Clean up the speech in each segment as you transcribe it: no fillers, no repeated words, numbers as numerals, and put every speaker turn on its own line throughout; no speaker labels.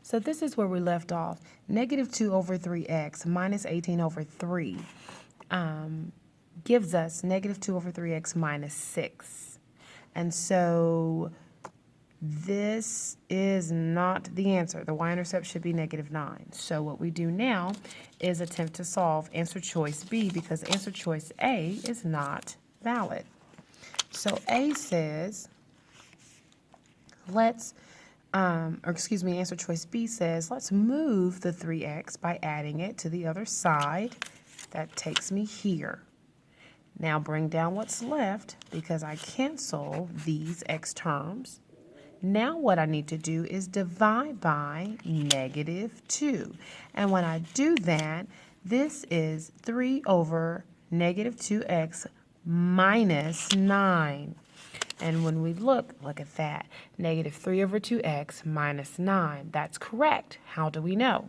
So this is where we left off. Negative 2 over 3x minus 18 over 3 gives us negative 2 over 3x minus 6. And so this is not the answer. The y-intercept should be negative 9. So what we do now is attempt to solve answer choice B, because answer choice A is not valid. So A says, answer choice B says, let's move the 3x by adding it to the other side. That takes me here. Now bring down what's left because I cancel these x terms. Now what I need to do is divide by negative 2. And when I do that, this is 3 over negative 2x minus 9. And when we look at that. Negative 3 over 2x minus 9. That's correct. How do we know?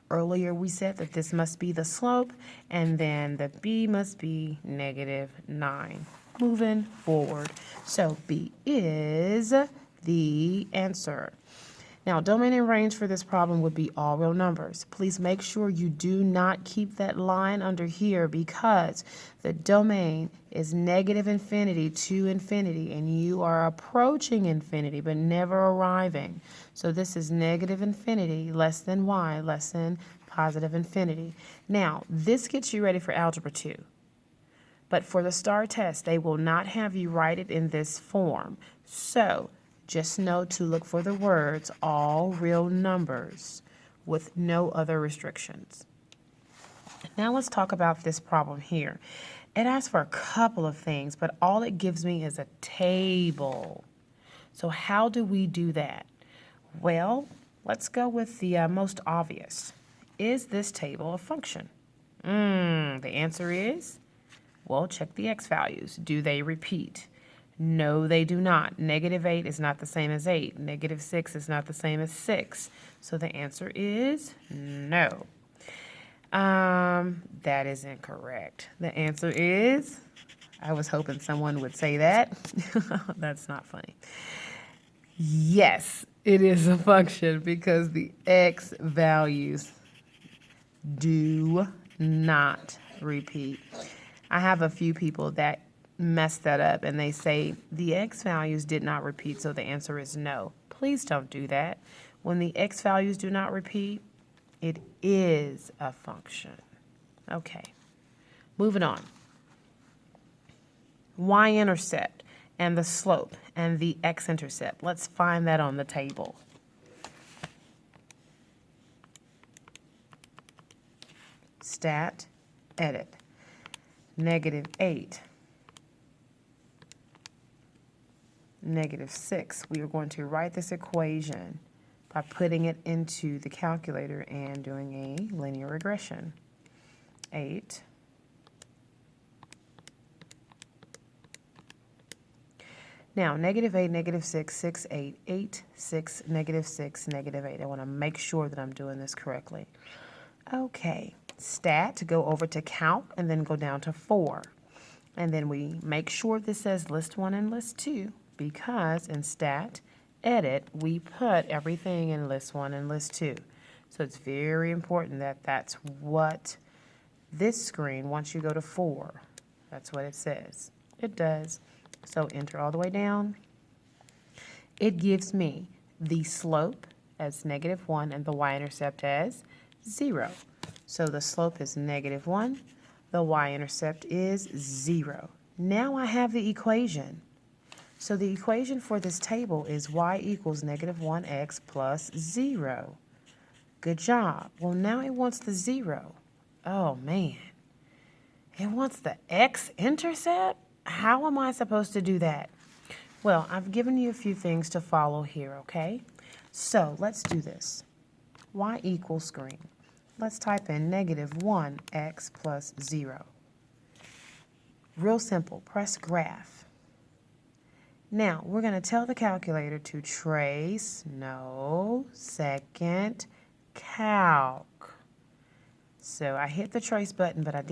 Earlier we said that this must be the slope, and then the b must be negative 9. Moving forward. So B is the answer. Now, domain and range for this problem would be all real numbers. Please make sure you do not keep that line under here because the domain is negative infinity to infinity, and you are approaching infinity but never arriving. So this is negative infinity less than y less than positive infinity. Now, this gets you ready for Algebra 2. But for the STAR test, they will not have you write it in this form. So just know to look for the words all real numbers with no other restrictions. Now let's talk about this problem here. It asks for a couple of things, but all it gives me is a table. So how do we do that? Well, let's go with the most obvious. Is this table a function? The answer is, well, check the x values. Do they repeat? No, they do not. Negative 8 is not the same as 8. Negative 6 is not the same as 6. So the answer is no. That is incorrect. The answer is, I was hoping someone would say that. That's not funny. Yes, it is a function because the x values do not repeat. I have a few people that mess that up and they say the x values did not repeat, so the answer is no. Please don't do that. When the x values do not repeat, it is a function. Okay, moving on. Y-intercept and the slope and the x-intercept. Let's find that on the table. Stat, edit, negative 8. Negative 6. We are going to write this equation by putting it into the calculator and doing a linear regression. 8 now negative 8, negative 6, 6, 8, 8, 6, negative 6, negative 8. I want to make sure that I'm doing this correctly. Okay, stat to go over to calc and then go down to 4. And then we make sure this says list 1 and list 2. Because in stat, edit, we put everything in list 1 and list 2. So it's very important that that's what this screen, once you go to 4, that's what it says. It does. So enter all the way down. It gives me the slope as negative 1 and the y-intercept as 0. So the slope is negative 1. The y-intercept is 0. Now I have the equation. So the equation for this table is y equals negative 1x plus 0. Good job. Well, now it wants the 0. Oh, man. It wants the x-intercept? How am I supposed to do that? Well, I've given you a few things to follow here, okay? So let's do this. Y equals screen. Let's type in negative 1x plus 0. Real simple. Press graph. Now, we're going to tell the calculator to trace, no, second, calc. So I hit the trace button, but I didn't.